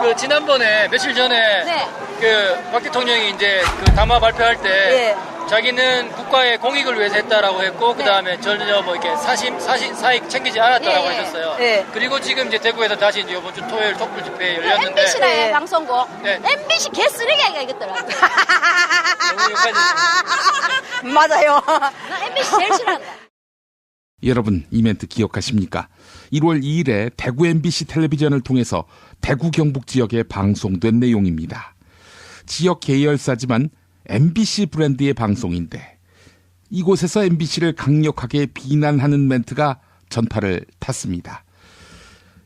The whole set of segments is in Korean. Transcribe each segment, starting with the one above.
그 지난번에 며칠 전에 네. 그 박 대통령이 이제 그 담화 발표할 때 예. 자기는 국가의 공익을 위해서 했다라고 했고 네. 그다음에 전혀 뭐 이렇게 사익 챙기지 않았다라고 예, 예. 하셨어요. 예. 그리고 지금 이제 대구에서 다시 이제 이번 주 토요일 촛불 집회 열렸는데 MBC라의 네. 방송국. 네. MBC 개쓰레기가 이것더라. 너무 욕하지. 맞아요. 나 MBC 제일 싫어한다. 여러분 이 멘트 기억하십니까? 1월 2일에 대구 MBC 텔레비전을 통해서 대구 경북 지역에 방송된 내용입니다. 지역 계열사지만 MBC 브랜드의 방송인데 이곳에서 MBC를 강력하게 비난하는 멘트가 전파를 탔습니다.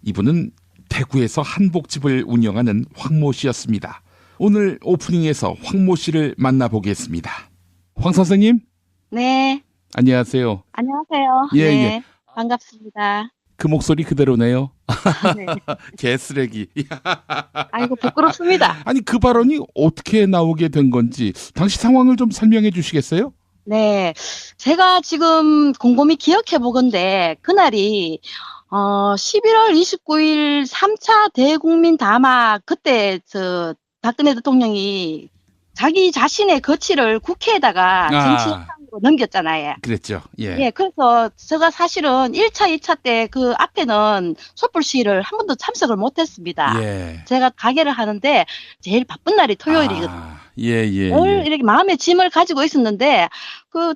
이분은 대구에서 한복집을 운영하는 황모 씨였습니다. 오늘 오프닝에서 황모 씨를 만나보겠습니다. 황 선생님? 네, 안녕하세요. 안녕하세요. 예, 네, 예. 반갑습니다. 그 목소리 그대로네요. 네. 개쓰레기. 아이고, 부끄럽습니다. 아니 그 발언이 어떻게 나오게 된 건지 당시 상황을 좀 설명해 주시겠어요? 네, 제가 지금 곰곰이 기억해 보건데, 그날이, 11월 29일 3차 대국민 담화, 그때, 박근혜 대통령이 자기 자신의 거취를 국회에다가 정치상으로 넘겼잖아요. 그랬죠. 예. 예, 그래서 제가 사실은 1차, 2차 때 그 앞에는 촛불 시위를 한 번도 참석을 못 했습니다. 예. 제가 가게를 하는데 제일 바쁜 날이 토요일이거든요. 예. 늘 이렇게 마음의 짐을 가지고 있었는데 그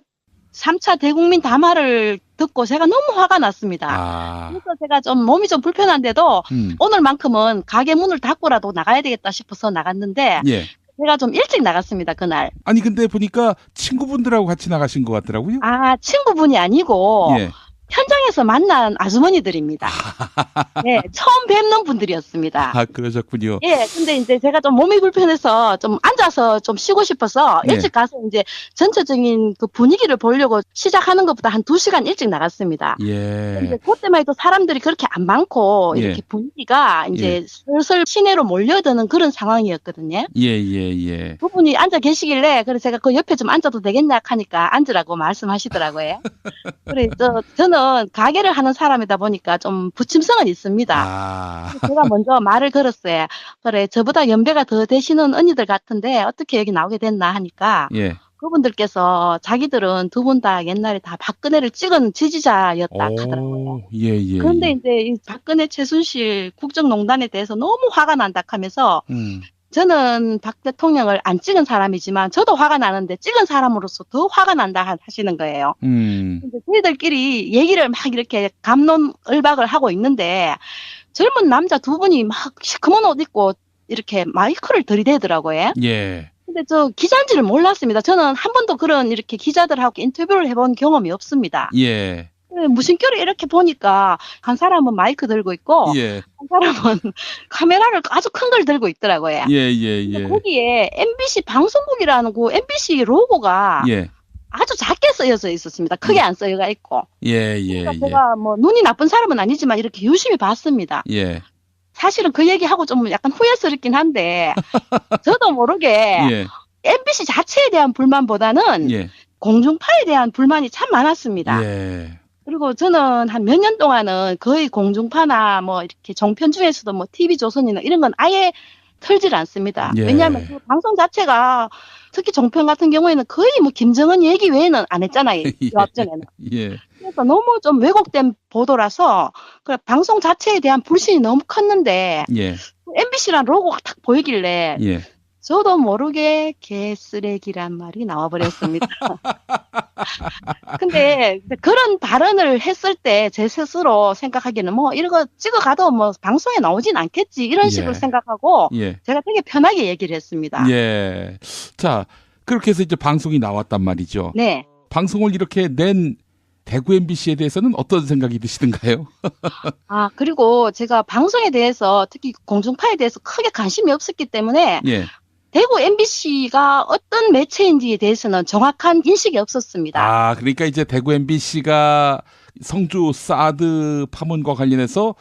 3차 대국민 담화를 듣고 제가 너무 화가 났습니다. 그래서 제가 좀 몸이 좀 불편한데도 오늘만큼은 가게 문을 닫고라도 나가야 되겠다 싶어서 나갔는데 예. 제가 좀 일찍 나갔습니다, 그날. 아니 근데 보니까 친구분들하고 같이 나가신 것 같더라고요. 아, 친구분이 아니고 예. 현장에서 만난 아주머니들입니다. 네, 처음 뵙는 분들이었습니다. 아, 그러셨군요. 예, 근데 이제 제가 좀 몸이 불편해서 좀 앉아서 좀 쉬고 싶어서 네. 일찍 가서 이제 전체적인 그 분위기를 보려고 시작하는 것보다 한 2시간 일찍 나갔습니다. 예. 근데 그때만 해도 사람들이 그렇게 안 많고 예. 이렇게 분위기가 이제 슬슬 시내로 몰려드는 그런 상황이었거든요. 예. 그분이 앉아 계시길래 그래서 제가 그 옆에 좀 앉아도 되겠냐 하니까 앉으라고 말씀하시더라고요. 그래서 저는 가게를 하는 사람이다 보니까 좀 부침성은 있습니다. 제가 먼저 말을 걸었어요. 그래, 저보다 연배가 더 되시는 언니들 같은데 어떻게 여기 나오게 됐나 하니까 예. 그분들께서 자기들은 두 분 다 옛날에 다 박근혜를 찍은 지지자였다 하더라고요. 예. 그런데 이제 이 박근혜 최순실 국정농단에 대해서 너무 화가 난다 하면서 저는 박 대통령을 안 찍은 사람이지만 저도 화가 나는데 찍은 사람으로서 더 화가 난다 하시는 거예요. 근데 저희들끼리 얘기를 막 이렇게 갑론을박을 하고 있는데 젊은 남자 두 분이 막 시커먼 옷 입고 이렇게 마이크를 들이대더라고요. 예. 근데 저 기자인지를 몰랐습니다. 저는 한 번도 그런 이렇게 기자들하고 인터뷰를 해본 경험이 없습니다. 예. 무심결에 이렇게 보니까 한 사람은 마이크 들고 있고 예. 한 사람은 카메라를 아주 큰 걸 들고 있더라고요. 예. 거기에 MBC 방송국이라는 그 MBC 로고가 예. 아주 작게 쓰여져 있었습니다. 크게 안 쓰여가 있고. 예. 그러니까 제가 뭐 눈이 나쁜 사람은 아니지만 이렇게 유심히 봤습니다. 예. 사실은 그 얘기하고 좀 약간 후회스럽긴 한데 저도 모르게 예. MBC 자체에 대한 불만보다는 예. 공중파에 대한 불만이 참 많았습니다. 예. 그리고 저는 한 몇 년 동안은 거의 공중파나 뭐 이렇게 종편 중에서도 뭐 TV조선이나 이런 건 아예 틀질 않습니다. 예. 왜냐하면 그 방송 자체가 특히 종편 같은 경우에는 거의 뭐 김정은 얘기 외에는 안 했잖아요. 이 앞전에는. 예. 그래서 너무 좀 왜곡된 보도라서 그 방송 자체에 대한 불신이 너무 컸는데 예. MBC란 로고가 딱 보이길래 예. 저도 모르게 개쓰레기란 말이 나와버렸습니다. 근데 그런 발언을 했을 때 제 스스로 생각하기에는 뭐 이런 거 찍어가도 뭐 방송에 나오진 않겠지 이런 식으로 생각하고 예. 제가 되게 편하게 얘기를 했습니다. 예. 자, 그렇게 해서 이제 방송이 나왔단 말이죠. 네. 방송을 이렇게 낸 대구 MBC에 대해서는 어떤 생각이 드시던가요? 아, 그리고 제가 방송에 대해서 특히 공중파에 대해서 크게 관심이 없었기 때문에 예. 대구 MBC가 어떤 매체인지에 대해서는 정확한 인식이 없었습니다. 아, 그러니까 이제 대구 MBC가 성주 사드 파문과 관련해서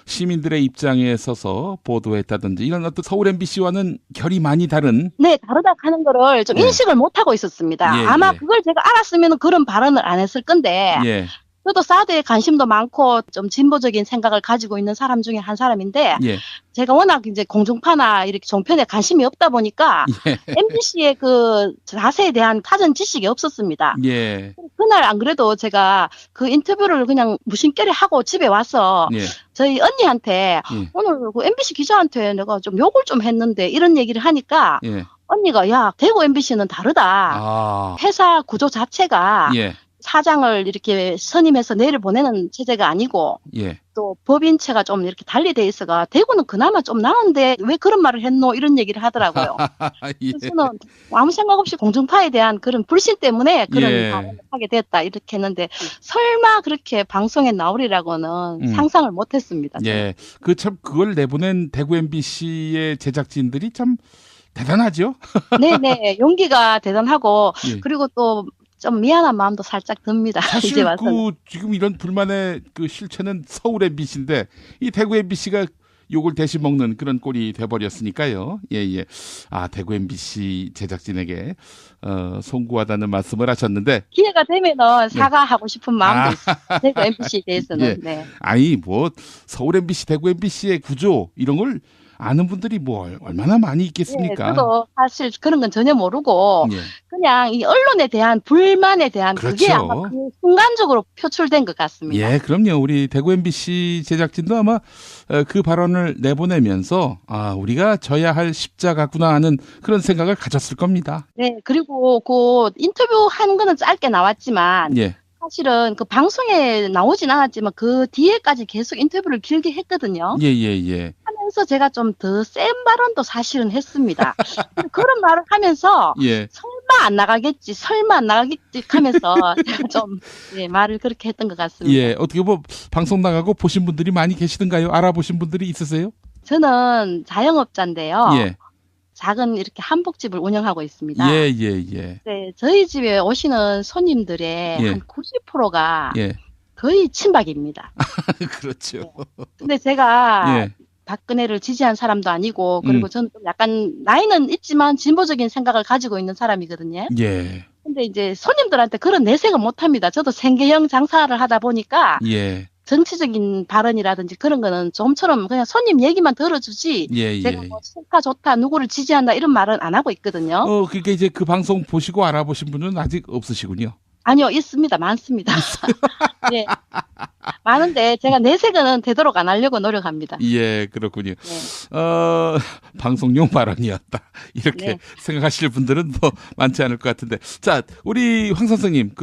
시민들의 입장에 서서 보도했다든지 이런 어떤 서울 MBC와는 결이 많이 다른. 네, 다르다 하는 거를 좀 예. 인식을 못하고 있었습니다. 예, 아마 예. 그걸 제가 알았으면 그런 발언을 안 했을 건데 예. 저도 사드에 관심도 많고 좀 진보적인 생각을 가지고 있는 사람 중에 한 사람인데 예. 제가 워낙 이제 공중파나 이렇게 종편에 관심이 없다 보니까 예. MBC의 그 자세에 대한 사전 지식이 없었습니다. 예. 그날 안 그래도 제가 그 인터뷰를 그냥 무심결에 하고 집에 와서 예. 저희 언니한테 예. 오늘 그 MBC 기자한테 내가 좀 욕을 좀 했는데 이런 얘기를 하니까 예. 언니가 야, 대구 MBC는 다르다. 아. 회사 구조 자체가 예. 사장을 이렇게 선임해서 내려보내는 체제가 아니고 예. 또 법인체가 좀 이렇게 달리 돼 있어가 대구는 그나마 좀 나은데 왜 그런 말을 했노 이런 얘기를 하더라고요. 예. 그래서 저는 아무 생각 없이 공중파에 대한 그런 불신 때문에 그런 예. 발언을 하게 됐다 이렇게 했는데 설마 그렇게 방송에 나오리라고는 상상을 못했습니다. 예. 그 참 그걸 내보낸 대구 MBC의 제작진들이 참 대단하죠. 네네 용기가 대단하고 예. 그리고 또 좀 미안한 마음도 살짝 듭니다. 이제 사실 와서 그 지금 이런 불만의 그 실체는 서울 MBC인데 이 대구 MBC가 욕을 대신 먹는 그런 꼴이 돼버렸으니까요. 예예. 아 대구 MBC 제작진에게 송구하다는 말씀을 하셨는데 기회가 되면은 사과하고 싶은 마음도 있어요. 대구 MBC에 대해서는. 예. 네. 아니 뭐 서울 MBC, 대구 MBC의 구조 이런 걸 아는 분들이 뭐 얼마나 많이 있겠습니까? 네, 저도 사실 그런 건 전혀 모르고 예. 그냥 이 언론에 대한 불만에 대한 그게 그렇죠. 아마 그 순간적으로 표출된 것 같습니다. 예, 그럼요. 우리 대구 MBC 제작진도 아마 그 발언을 내보내면서 아, 우리가 져야 할 십자가구나 하는 그런 생각을 가졌을 겁니다. 네, 그리고 그 인터뷰 한 거는 짧게 나왔지만 예. 사실은 그 방송에 나오진 않았지만 그 뒤에까지 계속 인터뷰를 길게 했거든요. 예, 예, 예. 하면서 제가 좀 더 센 발언도 사실은 했습니다. 그런 말을 하면서 예. 설마 안 나가겠지 하면서 제가 좀 예, 말을 그렇게 했던 것 같습니다. 예. 어떻게 뭐 방송 나가고 보신 분들이 많이 계시던가요? 알아보신 분들이 있으세요? 저는 자영업자인데요. 예. 작은 이렇게 한복집을 운영하고 있습니다. 예, 예, 예. 네, 저희 집에 오시는 손님들의 예. 한 90%가 예. 거의 친박입니다. 그렇죠. 근데 제가 예. 박근혜를 지지한 사람도 아니고 그리고 저는 좀 약간 나이는 있지만 진보적인 생각을 가지고 있는 사람이거든요. 예. 근데 이제 손님들한테 그런 내색은 못합니다. 저도 생계형 장사를 하다 보니까 예. 정치적인 발언이라든지 그런 거는 좀처럼 그냥 손님 얘기만 들어주지 예, 제가 예. 뭐 싫다 좋다 누구를 지지한다 이런 말은 안 하고 있거든요. 그러니까 이제 그 방송 보시고 알아보신 분은 아직 없으시군요. 아니요, 있습니다. 많습니다. 예. 많은데 제가 내색은 되도록 안 하려고 노력합니다. 예, 그렇군요. 네. 방송용 발언이었다. 이렇게 네. 생각하실 분들은 뭐 많지 않을 것 같은데. 자, 우리 황 선생님,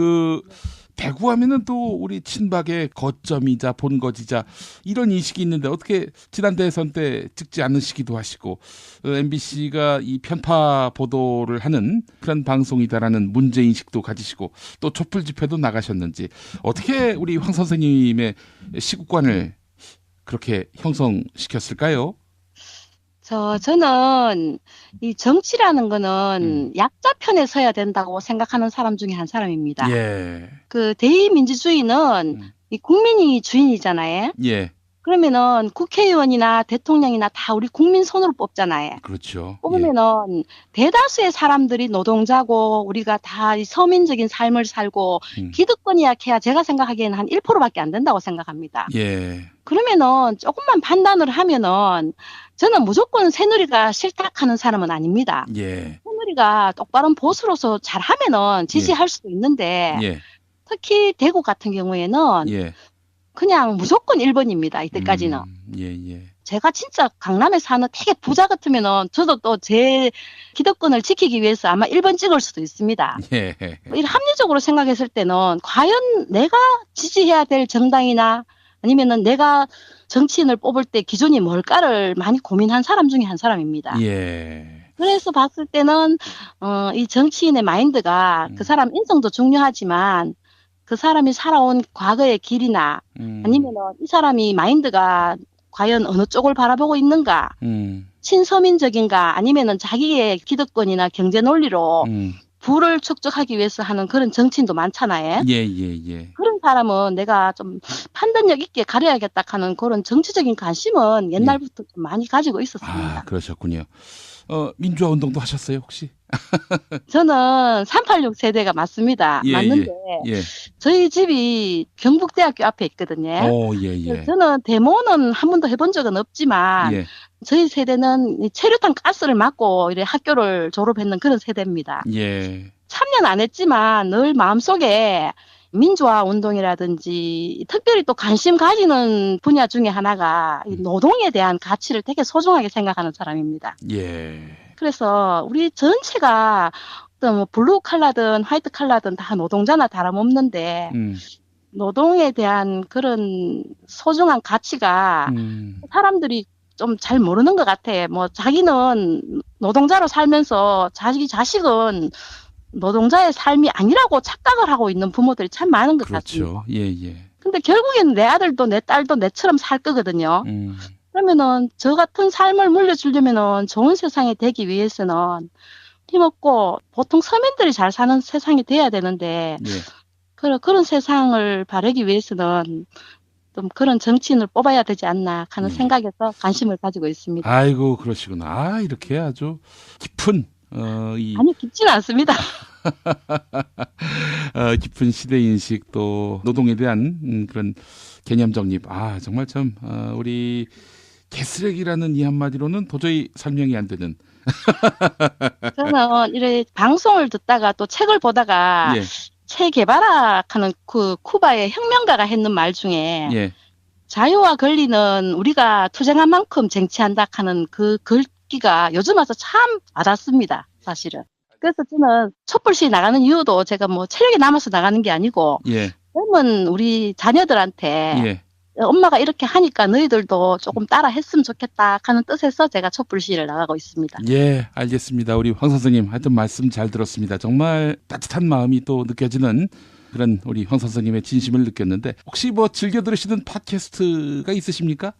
대구 하면은 또 우리 친박의 거점이자 본거지자 이런 인식이 있는데 어떻게 지난 대선 때 찍지 않으시기도 하시고 MBC가 이 편파 보도를 하는 그런 방송이다라는 문제 인식도 가지시고 또 촛불 집회도 나가셨는지 어떻게 우리 황 선생님의 시국관을 그렇게 형성시켰을까요? 저는 이 정치라는 거는 약자 편에 서야 된다고 생각하는 사람 중에 한 사람입니다. 예. 그 대의민주주의는 이 국민이 주인이잖아요. 예. 그러면은 국회의원이나 대통령이나 다 우리 국민 손으로 뽑잖아요. 그렇죠. 뽑으면은 대다수의 사람들이 노동자고 우리가 다 이 서민적인 삶을 살고 기득권이 약해야 제가 생각하기에는 한 1%밖에 안 된다고 생각합니다. 예. 그러면은 조금만 판단을 하면은 저는 무조건 새누리가 싫다 하는 사람은 아닙니다. 예. 새누리가 똑바른 보수로서 잘하면은 지지할 수도 있는데 예. 특히 대구 같은 경우에는 예. 그냥 무조건 1번입니다. 이때까지는. 예, 예. 제가 진짜 강남에 사는 되게 부자 같으면은 저도 또 제 기득권을 지키기 위해서 아마 1번 찍을 수도 있습니다. 예. 이 합리적으로 생각했을 때는 과연 내가 지지해야 될 정당이나 아니면은 내가 정치인을 뽑을 때 기준이 뭘까를 많이 고민한 사람 중에 한 사람입니다. 예. 그래서 봤을 때는 이 정치인의 마인드가 그 사람 인성도 중요하지만 그 사람이 살아온 과거의 길이나 아니면은 이 사람이 마인드가 과연 어느 쪽을 바라보고 있는가, 친서민적인가 아니면은 자기의 기득권이나 경제 논리로 부를 축적하기 위해서 하는 그런 정치인도 많잖아요. 예, 예, 예. 그런 사람은 내가 좀 판단력 있게 가려야겠다 하는 그런 정치적인 관심은 옛날부터 좀 많이 가지고 있었습니다. 아, 그러셨군요. 민주화 운동도 하셨어요, 혹시? 저는 386 세대가 맞습니다. 예, 맞는데 예. 저희 집이 경북대학교 앞에 있거든요. 예, 예. 저는 데모는 한 번도 해본 적은 없지만 예, 저희 세대는 이 체류탄 가스를 맞고 이래 학교를 졸업했는 그런 세대입니다. 예. 참여는 안 했지만 늘 마음속에 민주화 운동이라든지 특별히 또 관심 가지는 분야 중에 하나가 이 노동에 대한 가치를 되게 소중하게 생각하는 사람입니다. 예. 그래서 우리 전체가 어떤 뭐 블루 칼라든 화이트 칼라든 다 노동자나 다름없는데 노동에 대한 그런 소중한 가치가 사람들이 좀 잘 모르는 것 같아. 뭐 자기는 노동자로 살면서 자기 자식은 노동자의 삶이 아니라고 착각을 하고 있는 부모들이 참 많은 것 같습니다. 그렇죠. 예, 예. 근데 결국에는 내 아들도 내 딸도 내처럼 살 거거든요. 그러면은 저 같은 삶을 물려주려면은 좋은 세상이 되기 위해서는 힘없고 보통 서민들이 잘 사는 세상이 돼야 되는데 예. 그런 세상을 바라기 위해서는 좀 그런 정치인을 뽑아야 되지 않나 하는 생각에서 관심을 가지고 있습니다. 아이고, 그러시구나. 아, 이렇게 아주 깊은 아니 깊지는 않습니다. 깊은 시대 인식 또 노동에 대한 그런 개념 정립. 아, 정말 참 우리 개쓰레기라는 이 한마디로는 도저히 설명이 안 되는. 저는 이래 방송을 듣다가 또 책을 보다가 예. 체 게바라하는 그 쿠바의 혁명가가 했는 말 중에 예. 자유와 권리는 우리가 투쟁한 만큼 쟁취한다 하는 그 글귀가 요즘 와서 참 와닿습니다. 사실은. 그래서 저는 촛불시위 나가는 이유도 제가 뭐 체력이 남아서 나가는 게 아니고 예. 젊은 우리 자녀들한테 예. 엄마가 이렇게 하니까 너희들도 조금 따라 했으면 좋겠다 하는 뜻에서 제가 촛불시위를 나가고 있습니다. 예, 알겠습니다. 우리 황 선생님 하여튼 말씀 잘 들었습니다. 정말 따뜻한 마음이 또 느껴지는 그런 우리 황 선생님의 진심을 느꼈는데 혹시 뭐 즐겨 들으시는 팟캐스트가 있으십니까?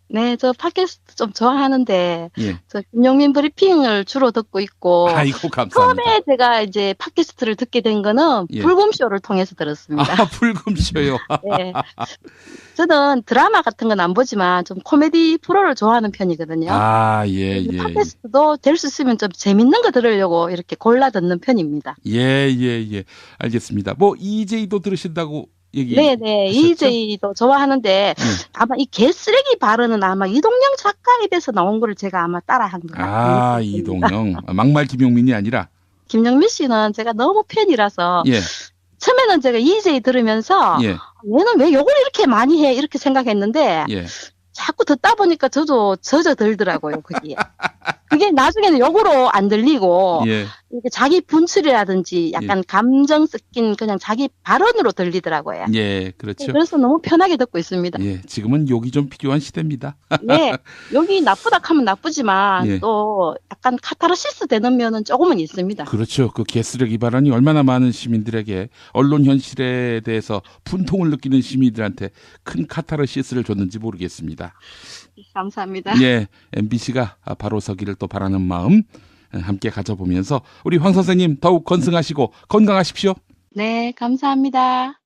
네, 저 팟캐스트 좀 좋아하는데 예. 저 김용민 브리핑을 주로 듣고 있고 아이고, 감사합니다. 처음에 제가 이제 팟캐스트를 듣게 된 거는 예. 불금쇼를 통해서 들었습니다. 아, 불금쇼요. 네. 저는 드라마 같은 건 안 보지만 좀 코미디 프로를 좋아하는 편이거든요. 아, 예, 예. 팟캐스트도 될 수 있으면 좀 재밌는 거 들으려고 이렇게 골라 듣는 편입니다. 예, 예, 예. 알겠습니다. 뭐 EJ도 들으신다고 얘기. 네네. EJ도 좋아하는데 아마 이 개쓰레기 발언은 아마 이동영 작가 입에서 나온 거를 제가 아마 따라한 것 같아요. 아, 이동영. 막말 김용민이 아니라. 김영민 씨는 제가 너무 팬이라서 예. 처음에는 제가 EJ 들으면서 예. 얘는 왜 욕을 이렇게 많이 해 이렇게 생각했는데 예. 자꾸 듣다 보니까 저도 젖어들더라고요. 그게 나중에는 욕으로 안 들리고 예. 이게 자기 분출이라든지 약간 감정 섞인 그냥 자기 발언으로 들리더라고요. 예, 그렇죠. 그래서 너무 편하게 듣고 있습니다. 예, 지금은 욕이 좀 필요한 시대입니다. 네, 욕이 나쁘다 하면 나쁘지만 예. 또 약간 카타르시스 되는 면은 조금은 있습니다. 그렇죠. 그 개쓰레기 발언이 얼마나 많은 시민들에게 언론 현실에 대해서 분통을 느끼는 시민들한테 큰 카타르시스를 줬는지 모르겠습니다. 감사합니다. 예, MBC가 바로 서기를 또 바라는 마음 함께 가져보면서 우리 황 선생님 더욱 건승하시고 건강하십시오. 네, 감사합니다.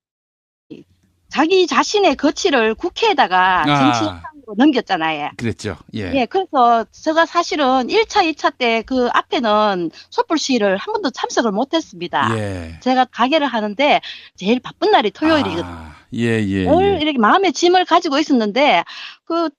자기 자신의 거취를 국회에다가 정치적으로 넘겼잖아요. 그랬죠. 예. 예, 그래서 제가 사실은 1차, 2차 때 그 앞에는 촛불 시위를 한 번도 참석을 못했습니다. 예. 제가 가게를 하는데 제일 바쁜 날이 토요일이거든요. 예. 늘 이렇게 마음의 짐을 가지고 있었는데 그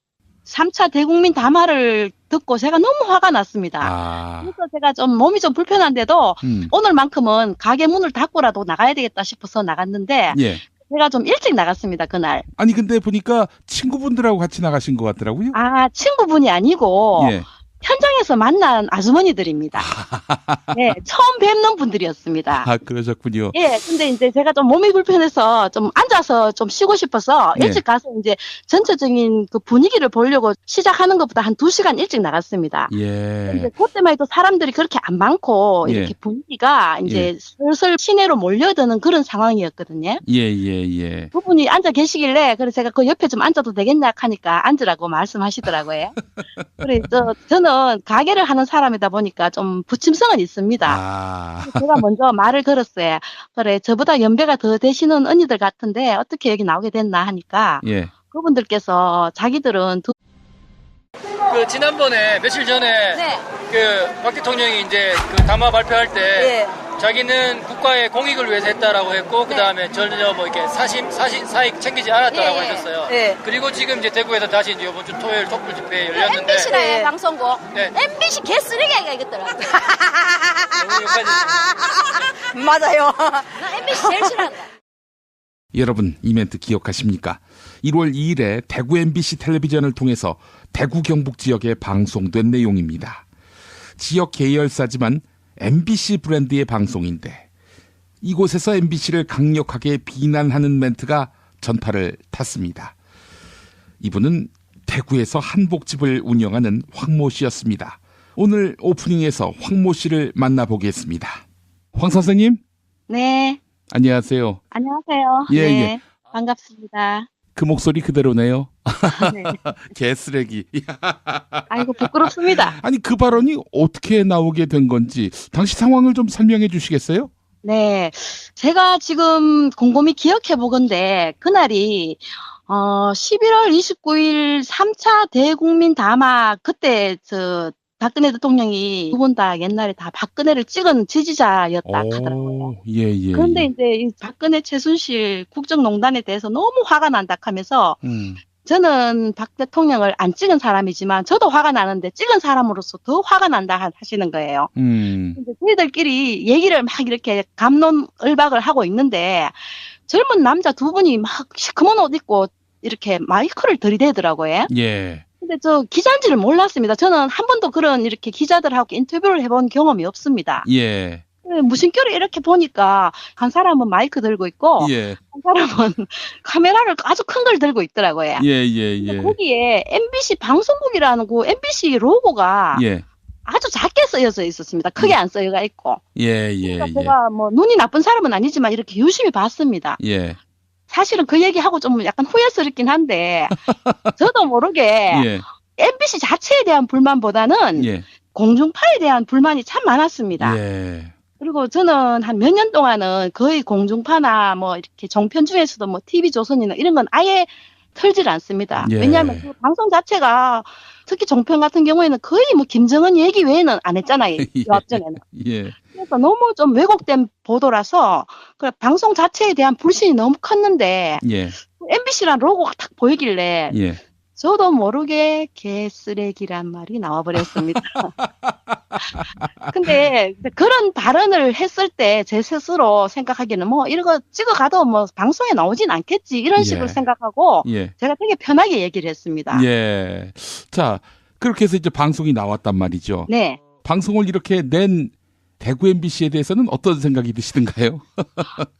3차 대국민 담화를 듣고 제가 너무 화가 났습니다. 그래서 제가 좀 몸이 좀 불편한데도 오늘만큼은 가게 문을 닫고라도 나가야 되겠다 싶어서 나갔는데 예. 제가 좀 일찍 나갔습니다, 그날. 아니 근데 보니까 친구분들하고 같이 나가신 것 같더라고요. 아, 친구분이 아니고 예. 현장에서 만난 아주머니들입니다. 네, 처음 뵙는 분들이었습니다. 아, 그러셨군요. 예, 근데 이제 제가 좀 몸이 불편해서 좀 앉아서 좀 쉬고 싶어서 일찍 가서 이제 전체적인 그 분위기를 보려고 시작하는 것보다 한 2시간 일찍 나갔습니다. 예. 근데 그때만 해도 사람들이 그렇게 안 많고 이렇게 분위기가 이제 슬슬 시내로 몰려드는 그런 상황이었거든요. 예. 그분이 앉아 계시길래 그래서 제가 그 옆에 좀 앉아도 되겠냐 하니까 앉으라고 말씀하시더라고요. 그래서 저는 가게를 하는 사람이다 보니까 좀 부침성은 있습니다. 제가 먼저 말을 걸었어요. 그래, 저보다 연배가 더 되시는 언니들 같은데 어떻게 여기 나오게 됐나 하니까 그분들께서 자기들은 그 지난번에 며칠 전에 네. 그 박 대통령이 이제 그 담화 발표할 때 예. 자기는 국가의 공익을 위해서 했다라고 했고 그 다음에 전혀 뭐 이렇게 사익 챙기지 않았다라고 예, 예. 하셨어요. 예. 그리고 지금 이제 대구에서 다시 이제 이번 주 토요일 촛불 집회 열렸는데 MBC나 네. 방송국. 네. MBC 개쓰레기가 이겼더라. 너무 욕하지. 맞아요. 나 MBC 제일 싫어한다. 여러분 이 멘트 기억하십니까? 1월 2일에 대구 MBC 텔레비전을 통해서 대구 경북 지역에 방송된 내용입니다. 지역 계열사지만 MBC 브랜드의 방송인데 이곳에서 MBC를 강력하게 비난하는 멘트가 전파를 탔습니다. 이분은 대구에서 한복집을 운영하는 황모 씨였습니다. 오늘 오프닝에서 황모 씨를 만나보겠습니다. 황 선생님, 네. 안녕하세요. 안녕하세요. 예, 네. 예. 반갑습니다. 그 목소리 그대로네요. 네. 개쓰레기. 아이고, 부끄럽습니다. 아니 그 발언이 어떻게 나오게 된 건지 당시 상황을 좀 설명해 주시겠어요? 네. 제가 지금 곰곰이 기억해 보건데, 그날이, 11월 29일 3차 대국민 담화, 그때, 박근혜 대통령이 두 분 다 옛날에 다 박근혜를 찍은 지지자였다 하더라고요. 예, 예. 그런데 예. 이제 이 박근혜 최순실 국정농단에 대해서 너무 화가 난다 하면서, 저는 박 대통령을 안 찍은 사람이지만 저도 화가 나는데 찍은 사람으로서 더 화가 난다 하시는 거예요. 근데 저희들끼리 얘기를 막 이렇게 갑론을박을 하고 있는데 젊은 남자 두 분이 막 시커먼 옷 입고 이렇게 마이크를 들이대더라고요. 예. 근데 저 기자인지를 몰랐습니다. 저는 한 번도 그런 이렇게 기자들하고 인터뷰를 해본 경험이 없습니다. 예. 무심결에 이렇게 보니까 한 사람은 마이크 들고 있고 예. 한 사람은 카메라를 아주 큰 걸 들고 있더라고요. 예, 예, 근데 예. 거기에 MBC 방송국이라는 그 MBC 로고가 예. 아주 작게 쓰여져 있었습니다. 크게 안 쓰여가 있고. 예, 예, 그러니까 예. 제가 뭐 눈이 나쁜 사람은 아니지만 이렇게 유심히 봤습니다. 예. 사실은 그 얘기하고 좀 약간 후회스럽긴 한데 저도 모르게 예. MBC 자체에 대한 불만보다는 예. 공중파에 대한 불만이 참 많았습니다. 예. 그리고 저는 한 몇 년 동안은 거의 공중파나 뭐 이렇게 종편 중에서도 뭐 TV조선이나 이런 건 아예 틀질 않습니다. 예. 왜냐하면 그 방송 자체가 특히 종편 같은 경우에는 거의 뭐 김정은 얘기 외에는 안 했잖아요. 이 앞전에는. 예. 그래서 너무 좀 왜곡된 보도라서 그 방송 자체에 대한 불신이 너무 컸는데 예. MBC란 로고가 딱 보이길래 예. 저도 모르게 개쓰레기란 말이 나와버렸습니다. 근데 그런 발언을 했을 때 제 스스로 생각하기에는 뭐 이런 거 찍어가도 뭐 방송에 나오진 않겠지 이런 식으로 예. 생각하고 예. 제가 되게 편하게 얘기를 했습니다. 예. 자, 그렇게 해서 이제 방송이 나왔단 말이죠. 네. 방송을 이렇게 낸 대구 MBC에 대해서는 어떤 생각이 드시던가요?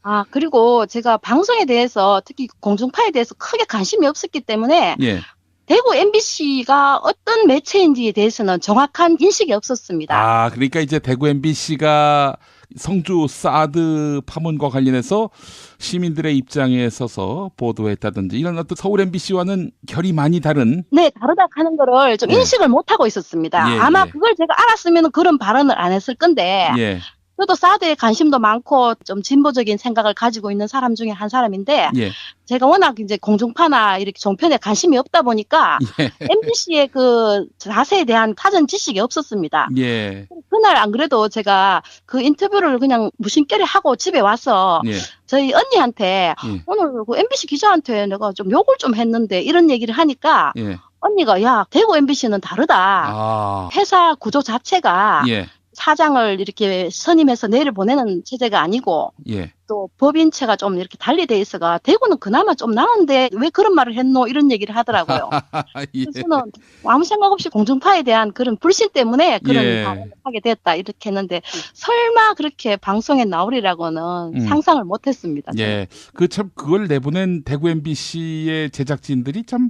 아, 그리고 제가 방송에 대해서 특히 공중파에 대해서 크게 관심이 없었기 때문에 예. 대구 MBC가 어떤 매체인지에 대해서는 정확한 인식이 없었습니다. 아, 그러니까 이제 대구 MBC가 성주 사드 파문과 관련해서 시민들의 입장에 서서 보도했다든지 이런 어떤 서울 MBC와는 결이 많이 다른. 네, 다르다 하는 거를 좀 예. 인식을 못하고 있었습니다. 예, 아마 예. 그걸 제가 알았으면 그런 발언을 안 했을 건데 예. 저도 사드에 관심도 많고 좀 진보적인 생각을 가지고 있는 사람 중에 한 사람인데 예. 제가 워낙 이제 공중파나 이렇게 종편에 관심이 없다 보니까 예. MBC의 그 자세에 대한 사전 지식이 없었습니다. 예. 그날 안 그래도 제가 그 인터뷰를 그냥 무심결에 하고 집에 와서 예. 저희 언니한테 예. 오늘 그 MBC 기자한테 내가 좀 욕을 좀 했는데 이런 얘기를 하니까 예. 언니가 야, 대구 MBC는 다르다. 아. 회사 구조 자체가 예. 사장을 이렇게 선임해서 내려보내는 체제가 아니고 예. 또 법인체가 좀 이렇게 달리 돼 있어가 대구는 그나마 좀 나은데 왜 그런 말을 했노 이런 얘기를 하더라고요. 예. 그래서 저는 아무 생각 없이 공중파에 대한 그런 불신 때문에 그런 예. 발언을 하게 됐다 이렇게 했는데 설마 그렇게 방송에 나오리라고는 상상을 못했습니다. 예. 그 참 그걸 내보낸 대구 MBC의 제작진들이 참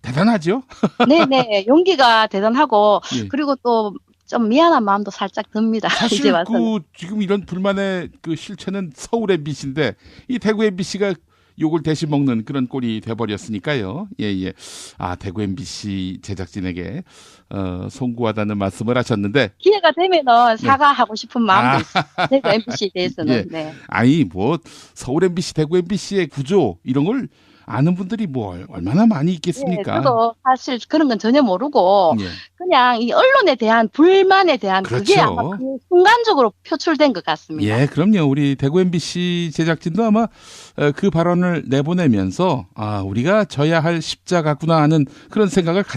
대단하죠. 네네 용기가 대단하고 예. 그리고 또 좀 미안한 마음도 살짝 듭니다. 이제 사실 와서. 그 지금 이런 불만의 그 실체는 서울 MBC인데 이 대구 MBC가 욕을 대신 먹는 그런 꼴이 돼버렸으니까요. 예예. 아 대구 MBC 제작진에게 송구하다는 말씀을 하셨는데 기회가 되면은 사과하고 싶은 마음도 있어요. 대구 MBC에 대해서는. 예. 네. 아니 뭐 서울 MBC, 대구 MBC의 구조 이런 걸 아는 분들이 뭐 얼마나 많이 예, 있겠습니까? 저도 사실 그런 건 전혀 모르고 예. 그냥 이 언론에 대한 불만에 대한 그게 그렇죠. 아마 그 순간적으로 표출된 것 같습니다. 예, 그럼요. 우리 대구 MBC 제작진도 아마 그 발언을 내보내면서 아, 우리가 져야 할 십자가구나 하는 그런 생각을 가졌